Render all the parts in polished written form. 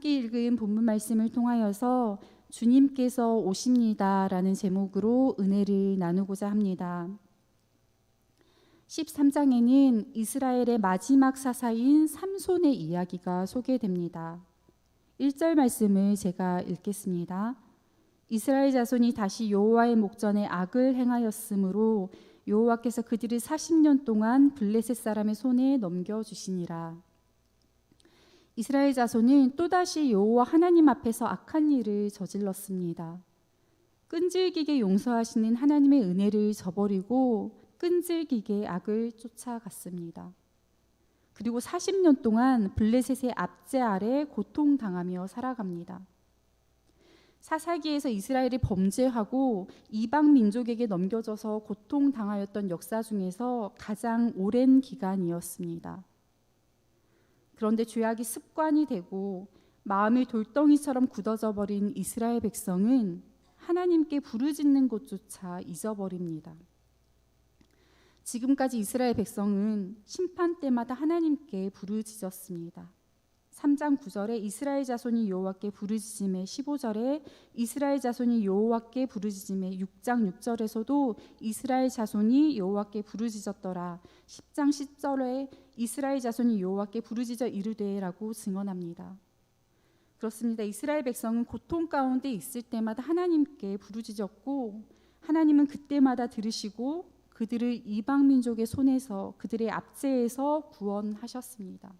함께 읽은 본문 말씀을 통하여서 주님께서 오십니다라는 제목으로 은혜를 나누고자 합니다. 13장에는 이스라엘의 마지막 사사인 삼손의 이야기가 소개됩니다. 1절 말씀을 제가 읽겠습니다. 이스라엘 자손이 다시 여호와의 목전에 악을 행하였으므로 여호와께서 그들을 40년 동안 블레셋 사람의 손에 넘겨주시니라. 이스라엘 자손은 또다시 여호와 하나님 앞에서 악한 일을 저질렀습니다. 끈질기게 용서하시는 하나님의 은혜를 저버리고 끈질기게 악을 쫓아갔습니다. 그리고 40년 동안 블레셋의 압제 아래 고통당하며 살아갑니다. 사사기에서 이스라엘이 범죄하고 이방 민족에게 넘겨져서 고통당하였던 역사 중에서 가장 오랜 기간이었습니다. 그런데 죄악이 습관이 되고 마음이 돌덩이처럼 굳어져 버린 이스라엘 백성은 하나님께 부르짖는 것조차 잊어버립니다. 지금까지 이스라엘 백성은 심판 때마다 하나님께 부르짖었습니다. 3장 9절에 이스라엘 자손이 여호와께 부르짖음에 15절에 이스라엘 자손이 여호와께 부르짖음에 6장 6절에서도 이스라엘 자손이 여호와께 부르짖었더라. 10장 10절에 이스라엘 자손이 여호와께 부르짖어 이르되라고 증언합니다. 그렇습니다. 이스라엘 백성은 고통 가운데 있을 때마다 하나님께 부르짖었고 하나님은 그때마다 들으시고 그들을 이방 민족의 손에서 그들의 압제에서 구원하셨습니다.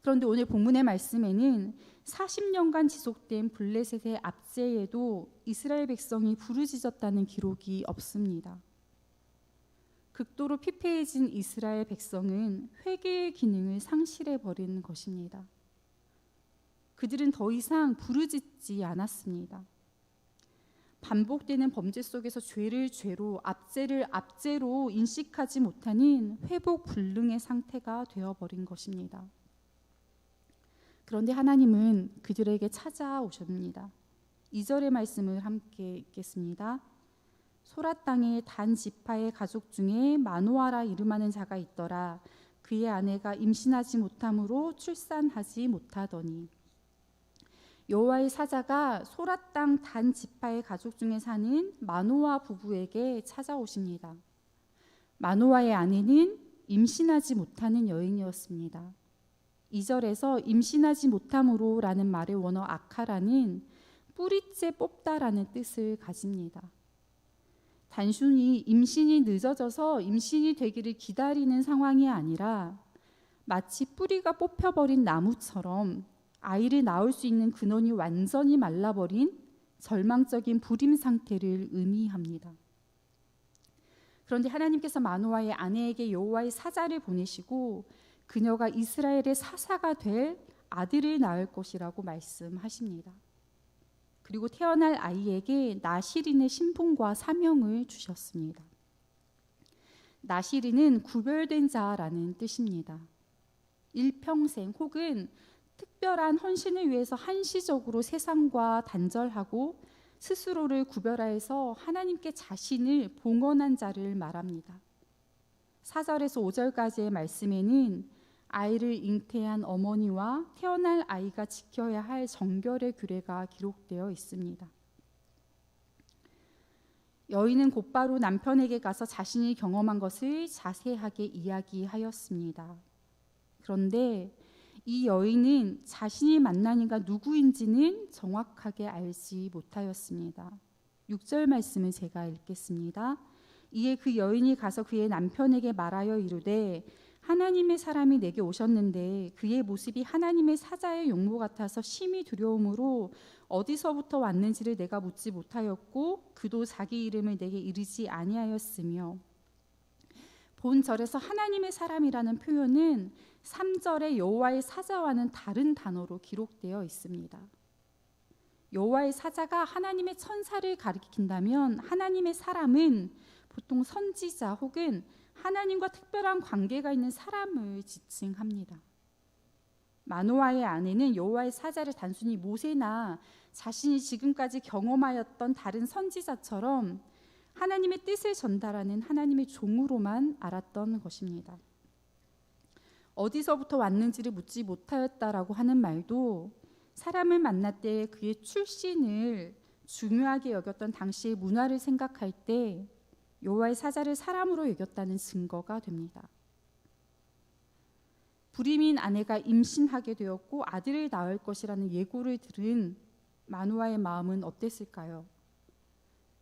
그런데 오늘 본문의 말씀에는 40년간 지속된 블레셋의 압제에도 이스라엘 백성이 부르짖었다는 기록이 없습니다. 극도로 피폐해진 이스라엘 백성은 회개의 기능을 상실해버린 것입니다. 그들은 더 이상 부르짖지 않았습니다. 반복되는 범죄 속에서 죄를 죄로, 압제를 압제로 인식하지 못하는 회복 불능의 상태가 되어버린 것입니다. 그런데 하나님은 그들에게 찾아오십니다. 2절의 말씀을 함께 읽겠습니다. 소랏 땅의 단 지파의 가족 중에 마노아라 이름하는 자가 있더라. 그의 아내가 임신하지 못함으로 출산하지 못하더니 여호와의 사자가 소랏 땅 단 지파의 가족 중에 사는 마노아 부부에게 찾아오십니다. 마노아의 아내는 임신하지 못하는 여인이었습니다. 2절에서 임신하지 못함으로 라는 말의 원어 아카라는 뿌리째 뽑다라는 뜻을 가집니다. 단순히 임신이 늦어져서 임신이 되기를 기다리는 상황이 아니라 마치 뿌리가 뽑혀버린 나무처럼 아이를 낳을 수 있는 근원이 완전히 말라버린 절망적인 불임 상태를 의미합니다. 그런데 하나님께서 마노아의 아내에게 여호와의 사자를 보내시고 그녀가 이스라엘의 사사가 될 아들을 낳을 것이라고 말씀하십니다. 그리고 태어날 아이에게 나시린의 신분과 사명을 주셨습니다. 나시린은 구별된 자라는 뜻입니다. 일평생 혹은 특별한 헌신을 위해서 한시적으로 세상과 단절하고 스스로를 구별하여서 하나님께 자신을 봉헌한 자를 말합니다. 4절에서 5절까지의 말씀에는 아이를 잉태한 어머니와 태어날 아이가 지켜야 할 정결의 규례가 기록되어 있습니다. 여인은 곧바로 남편에게 가서 자신이 경험한 것을 자세하게 이야기하였습니다. 그런데 이 여인은 자신이 만난 이가 누구인지는 정확하게 알지 못하였습니다. 6절 말씀을 제가 읽겠습니다. 이에 그 여인이 가서 그의 남편에게 말하여 이르되 하나님의 사람이 내게 오셨는데 그의 모습이 하나님의 사자의 용모 같아서 심히 두려움으로 어디서부터 왔는지를 내가 묻지 못하였고 그도 자기 이름을 내게 이르지 아니하였으며 본절에서 하나님의 사람이라는 표현은 3절의 여호와의 사자와는 다른 단어로 기록되어 있습니다. 여호와의 사자가 하나님의 천사를 가리킨다면 하나님의 사람은 보통 선지자 혹은 하나님과 특별한 관계가 있는 사람을 지칭합니다. 마노아의 아내는 여호와의 사자를 단순히 모세나 자신이 지금까지 경험하였던 다른 선지자처럼 하나님의 뜻을 전달하는 하나님의 종으로만 알았던 것입니다. 어디서부터 왔는지를 묻지 못하였다라고 하는 말도 사람을 만날 때 그의 출신을 중요하게 여겼던 당시의 문화를 생각할 때 여호와의 사자를 사람으로 여겼다는 증거가 됩니다. 불임인 아내가 임신하게 되었고 아들을 낳을 것이라는 예고를 들은 마누아의 마음은 어땠을까요?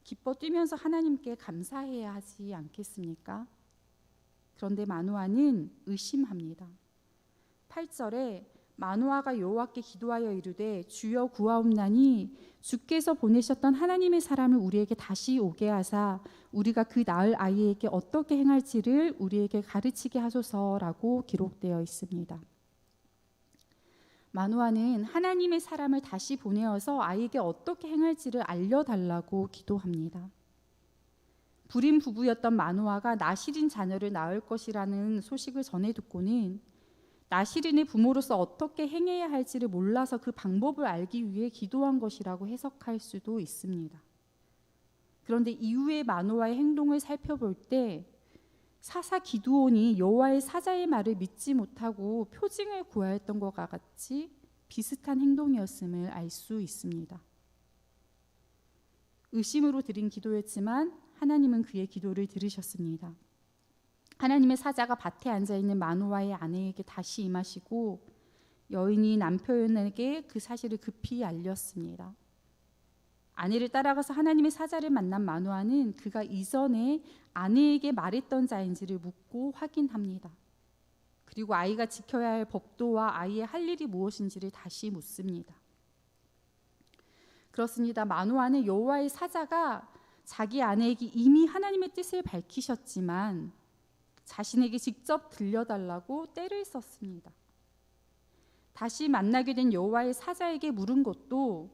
기뻐 뛰면서 하나님께 감사해야 하지 않겠습니까? 그런데 마누아는 의심합니다. 8절에 마누아가 여호와께 기도하여 이르되 주여 구하옵나니 주께서 보내셨던 하나님의 사람을 우리에게 다시 오게 하사 우리가 그 낳을 아이에게 어떻게 행할지를 우리에게 가르치게 하소서라고 기록되어 있습니다. 마누아는 하나님의 사람을 다시 보내어서 아이에게 어떻게 행할지를 알려달라고 기도합니다. 불임 부부였던 마누아가 나실인 자녀를 낳을 것이라는 소식을 전해 듣고는 나실인의 부모로서 어떻게 행해야 할지를 몰라서 그 방법을 알기 위해 기도한 것이라고 해석할 수도 있습니다. 그런데 이후의 마누아의 행동을 살펴볼 때 사사 기드온이 여호와의 사자의 말을 믿지 못하고 표징을 구하였던 것과 같이 비슷한 행동이었음을 알 수 있습니다. 의심으로 드린 기도였지만 하나님은 그의 기도를 들으셨습니다. 하나님의 사자가 밭에 앉아있는 마누아의 아내에게 다시 임하시고 여인이 남편에게 그 사실을 급히 알렸습니다. 아내를 따라가서 하나님의 사자를 만난 마누아는 그가 이전에 아내에게 말했던 자인지를 묻고 확인합니다. 그리고 아이가 지켜야 할 법도와 아이의 할 일이 무엇인지를 다시 묻습니다. 그렇습니다. 마누아는 여호와의 사자가 자기 아내에게 이미 하나님의 뜻을 밝히셨지만 자신에게 직접 들려달라고 떼를 썼습니다. 다시 만나게 된 여호와의 사자에게 물은 것도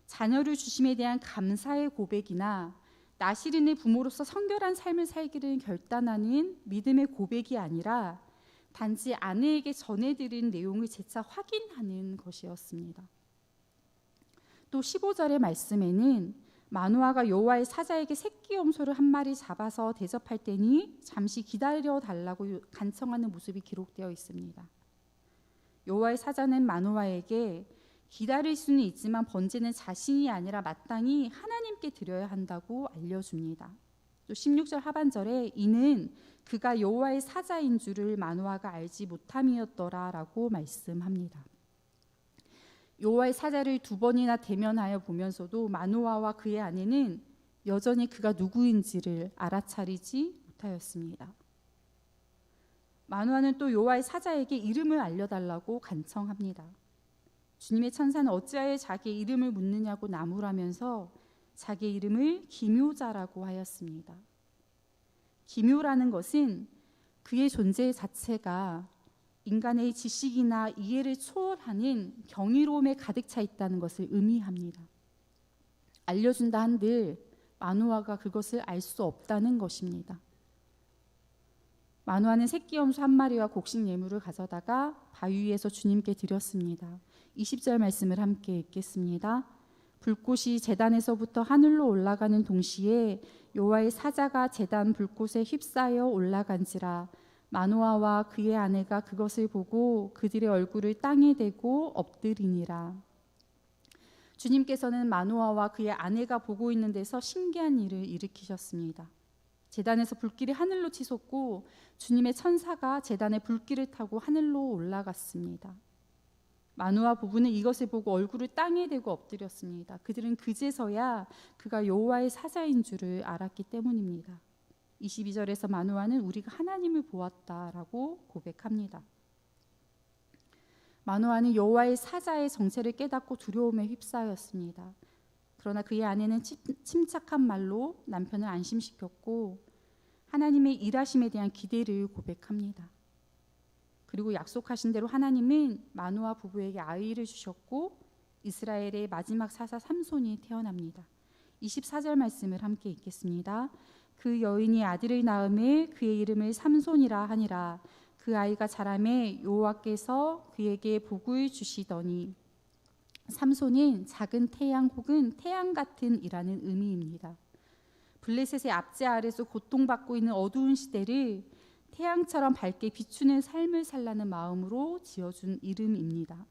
자녀를 주심에 대한 감사의 고백이나 나실인의 부모로서 성결한 삶을 살기를 결단하는 믿음의 고백이 아니라 단지 아내에게 전해드린 내용을 재차 확인하는 것이었습니다. 또 15절의 말씀에는 마누아가 여호와의 사자에게 새끼 염소를 한 마리 잡아서 대접할 때니 잠시 기다려 달라고 간청하는 모습이 기록되어 있습니다. 여호와의 사자는 마누아에게 기다릴 수는 있지만 번제는 자신이 아니라 마땅히 하나님께 드려야 한다고 알려줍니다. 또 16절 하반절에 이는 그가 여호와의 사자인 줄을 마누아가 알지 못함이었더라라고 말씀합니다. 여호와의 사자를 2번이나 대면하여 보면서도 마누아와 그의 아내는 여전히 그가 누구인지를 알아차리지 못하였습니다. 마누아는 또 여호와의 사자에게 이름을 알려달라고 간청합니다. 주님의 천사는 어찌하여 자기의 이름을 묻느냐고 나무라면서 자기의 이름을 기묘자라고 하였습니다. 기묘라는 것은 그의 존재 자체가 인간의 지식이나 이해를 초월하는 경이로움에 가득 차 있다는 것을 의미합니다. 알려준다 한들 마누아가 그것을 알 수 없다는 것입니다. 마누아는 새끼 염소 한 마리와 곡식 예물을 가져다가 바위 위에서 주님께 드렸습니다. 20절 말씀을 함께 읽겠습니다. 불꽃이 제단에서부터 하늘로 올라가는 동시에 여호와의 사자가 제단 불꽃에 휩싸여 올라간지라 마누아와 그의 아내가 그것을 보고 그들의 얼굴을 땅에 대고 엎드리니라. 주님께서는 마누아와 그의 아내가 보고 있는 데서 신기한 일을 일으키셨습니다. 제단에서 불길이 하늘로 치솟고 주님의 천사가 제단에 불길을 타고 하늘로 올라갔습니다. 마누아 부부는 이것을 보고 얼굴을 땅에 대고 엎드렸습니다. 그들은 그제서야 그가 여호와의 사자인 줄을 알았기 때문입니다. 22절에서 마누아는 우리가 하나님을 보았다라고 고백합니다. 마누아는 여호와의 사자의 정체를 깨닫고 두려움에 휩싸였습니다. 그러나 그의 아내는 침착한 말로 남편을 안심시켰고 하나님의 일하심에 대한 기대를 고백합니다. 그리고 약속하신 대로 하나님은 마누아 부부에게 아이를 주셨고 이스라엘의 마지막 사사 삼손이 태어납니다. 24절 말씀을 함께 읽겠습니다. 그 여인이 아들을 낳음에 그의 이름을 삼손이라 하니라. 그 아이가 자라매 여호와께서 그에게 복을 주시더니. 삼손은 작은 태양 혹은 태양 같은 이라는 의미입니다. 블레셋의 압제 아래서 고통받고 있는 어두운 시대를 태양처럼 밝게 비추는 삶을 살라는 마음으로 지어준 이름입니다.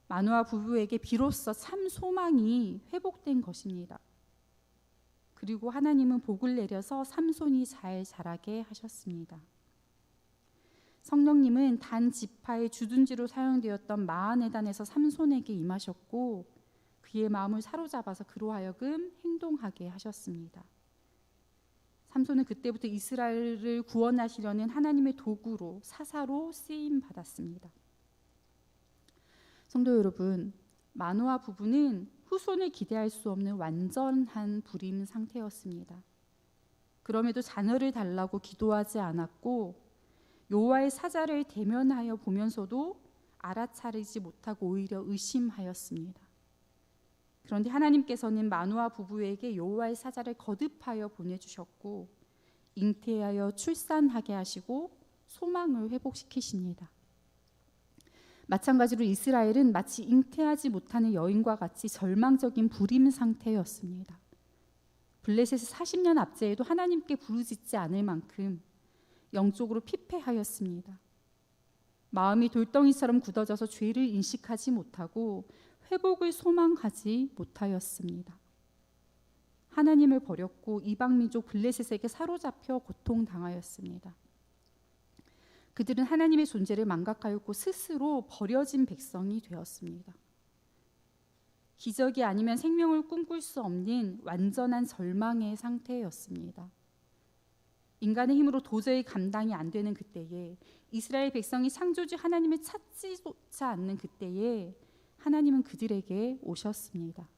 마노아 부부에게 비로소 참 소망이 회복된 것입니다. 그리고 하나님은 복을 내려서 삼손이 잘 자라게 하셨습니다. 성령님은 단 지파의 주둔지로 사용되었던 마하네단에서 삼손에게 임하셨고 그의 마음을 사로잡아서 그로 하여금 행동하게 하셨습니다. 삼손은 그때부터 이스라엘을 구원하시려는 하나님의 도구로 사사로 쓰임 받았습니다. 성도 여러분, 마노아 부부는 후손을 기대할 수 없는 완전한 불임 상태였습니다. 그럼에도 자녀를 달라고 기도하지 않았고 여호와의 사자를 대면하여 보면서도 알아차리지 못하고 오히려 의심하였습니다. 그런데 하나님께서는 마노아 부부에게 여호와의 사자를 거듭하여 보내주셨고 잉태하여 출산하게 하시고 소망을 회복시키십니다. 마찬가지로 이스라엘은 마치 잉태하지 못하는 여인과 같이 절망적인 불임 상태였습니다. 블레셋의 40년 압제에도 하나님께 부르짖지 않을 만큼 영적으로 피폐하였습니다. 마음이 돌덩이처럼 굳어져서 죄를 인식하지 못하고 회복을 소망하지 못하였습니다. 하나님을 버렸고 이방민족 블레셋에게 사로잡혀 고통당하였습니다. 그들은 하나님의 존재를 망각하였고 스스로 버려진 백성이 되었습니다. 기적이 아니면 생명을 꿈꿀 수 없는 완전한 절망의 상태였습니다. 인간의 힘으로 도저히 감당이 안 되는 그때에 이스라엘 백성이 창조주 하나님을 찾지조차 않는 그때에 하나님은 그들에게 오셨습니다.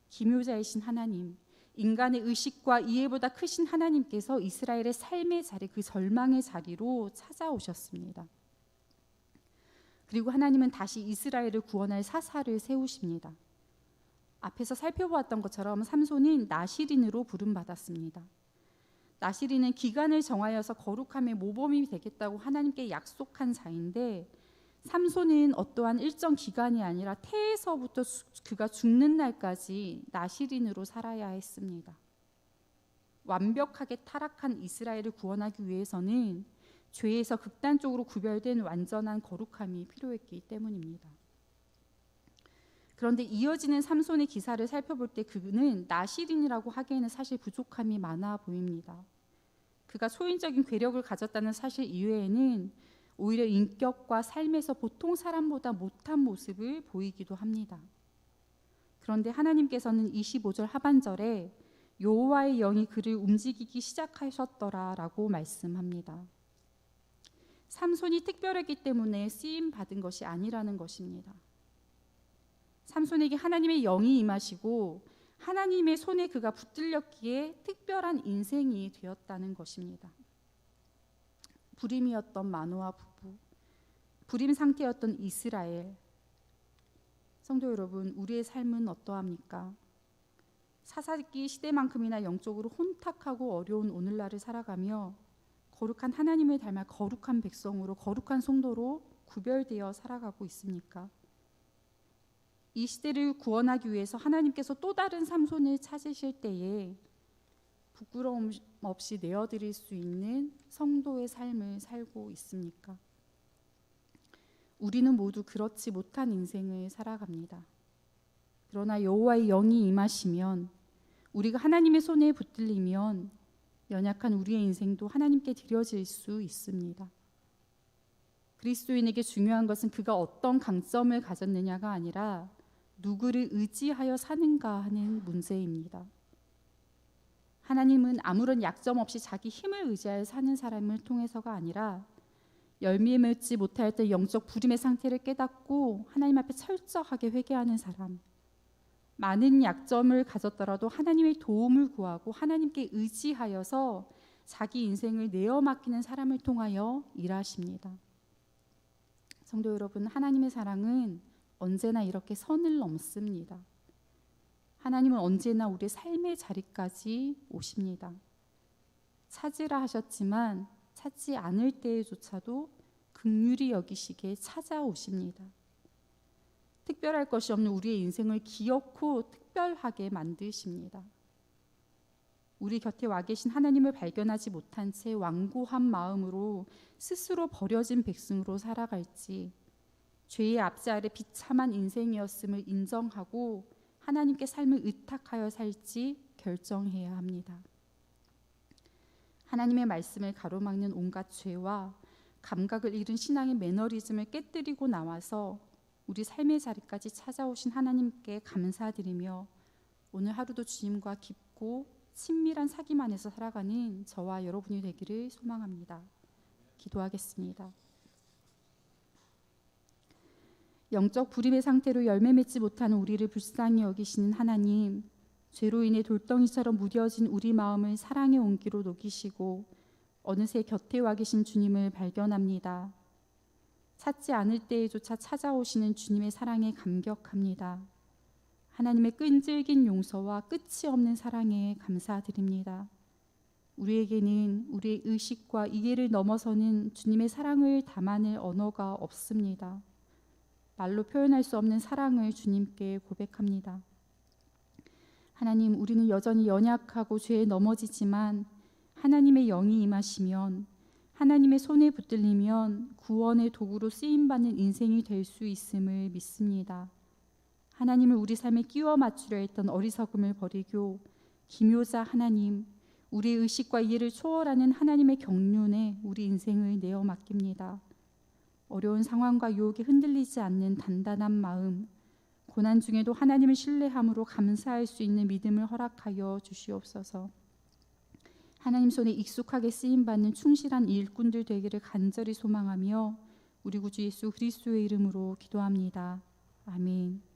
기묘자이신 하나님, 인간의 의식과 이해보다 크신 하나님께서 이스라엘의 삶의 자리, 그 절망의 자리로 찾아오셨습니다. 그리고 하나님은 다시 이스라엘을 구원할 사사를 세우십니다. 앞에서 살펴보았던 것처럼 삼손은 나시린으로 부름받았습니다. 나시린은 기간을 정하여서 거룩함의 모범이 되겠다고 하나님께 약속한 자인데 삼손은 어떠한 일정 기간이 아니라 태에서부터 그가 죽는 날까지 나시린으로 살아야 했습니다. 완벽하게 타락한 이스라엘을 구원하기 위해서는 죄에서 극단적으로 구별된 완전한 거룩함이 필요했기 때문입니다. 그런데 이어지는 삼손의 기사를 살펴볼 때 그는 나시린이라고 하기에는 사실 부족함이 많아 보입니다. 그가 소인적인 괴력을 가졌다는 사실 이외에는 오히려 인격과 삶에서 보통 사람보다 못한 모습을 보이기도 합니다. 그런데 하나님께서는 25절 하반절에 여호와의 영이 그를 움직이기 시작하셨더라라고 말씀합니다. 삼손이 특별했기 때문에 쓰임 받은 것이 아니라는 것입니다. 삼손에게 하나님의 영이 임하시고 하나님의 손에 그가 붙들렸기에 특별한 인생이 되었다는 것입니다. 불임이었던 마노아 부부, 불임 상태였던 이스라엘. 성도 여러분, 우리의 삶은 어떠합니까? 사사기 시대만큼이나 영적으로 혼탁하고 어려운 오늘날을 살아가며 거룩한 하나님을 닮아 거룩한 백성으로, 거룩한 성도로 구별되어 살아가고 있습니까? 이 시대를 구원하기 위해서 하나님께서 또 다른 삼손을 찾으실 때에 부끄러움 없이 내어드릴 수 있는 성도의 삶을 살고 있습니까? 우리는 모두 그렇지 못한 인생을 살아갑니다. 그러나 여호와의 영이 임하시면, 우리가 하나님의 손에 붙들리면 연약한 우리의 인생도 하나님께 드려질 수 있습니다. 그리스도인에게 중요한 것은 그가 어떤 강점을 가졌느냐가 아니라 누구를 의지하여 사는가 하는 문제입니다. 하나님은 아무런 약점 없이 자기 힘을 의지하여 사는 사람을 통해서가 아니라 열매 맺지 못하였던 영적 불임의 상태를 깨닫고 하나님 앞에 철저하게 회개하는 사람, 많은 약점을 가졌더라도 하나님의 도움을 구하고 하나님께 의지하여서 자기 인생을 내어 맡기는 사람을 통하여 일하십니다. 성도 여러분, 하나님의 사랑은 언제나 이렇게 선을 넘습니다. 하나님은 언제나 우리의 삶의 자리까지 오십니다. 찾으라 하셨지만 찾지 않을 때에조차도 긍휼히 여기시기에 찾아오십니다. 특별할 것이 없는 우리의 인생을 기엽고 특별하게 만드십니다. 우리 곁에 와 계신 하나님을 발견하지 못한 채 완고한 마음으로 스스로 버려진 백성으로 살아갈지, 죄의 압제 아래 비참한 인생이었음을 인정하고 하나님께 삶을 의탁하여 살지 결정해야 합니다. 하나님의 말씀을 가로막는 온갖 죄와 감각을 잃은 신앙의 매너리즘을 깨뜨리고 나와서 우리 삶의 자리까지 찾아오신 하나님께 감사드리며 오늘 하루도 주님과 깊고 친밀한 사귐 안에서 살아가는 저와 여러분이 되기를 소망합니다. 기도하겠습니다. 영적 불임의 상태로 열매 맺지 못하는 우리를 불쌍히 여기시는 하나님, 죄로 인해 돌덩이처럼 무뎌진 우리 마음을 사랑의 온기로 녹이시고 어느새 곁에 와 계신 주님을 발견합니다. 찾지 않을 때에조차 찾아오시는 주님의 사랑에 감격합니다. 하나님의 끈질긴 용서와 끝이 없는 사랑에 감사드립니다. 우리에게는 우리의 의식과 이해를 넘어서는 주님의 사랑을 담아낼 언어가 없습니다. 말로 표현할 수 없는 사랑을 주님께 고백합니다. 하나님, 우리는 여전히 연약하고 죄에 넘어지지만 하나님의 영이 임하시면, 하나님의 손에 붙들리면 구원의 도구로 쓰임받는 인생이 될 수 있음을 믿습니다. 하나님을 우리 삶에 끼워 맞추려 했던 어리석음을 버리고 기묘자 하나님, 우리의 의식과 이해를 초월하는 하나님의 경륜에 우리 인생을 내어 맡깁니다. 어려운 상황과 유혹에 흔들리지 않는 단단한 마음, 고난 중에도 하나님을 신뢰함으로 감사할 수 있는 믿음을 허락하여 주시옵소서. 하나님 손에 익숙하게 쓰임받는 충실한 일꾼들 되기를 간절히 소망하며 우리 구주 예수 그리스도의 이름으로 기도합니다. 아멘.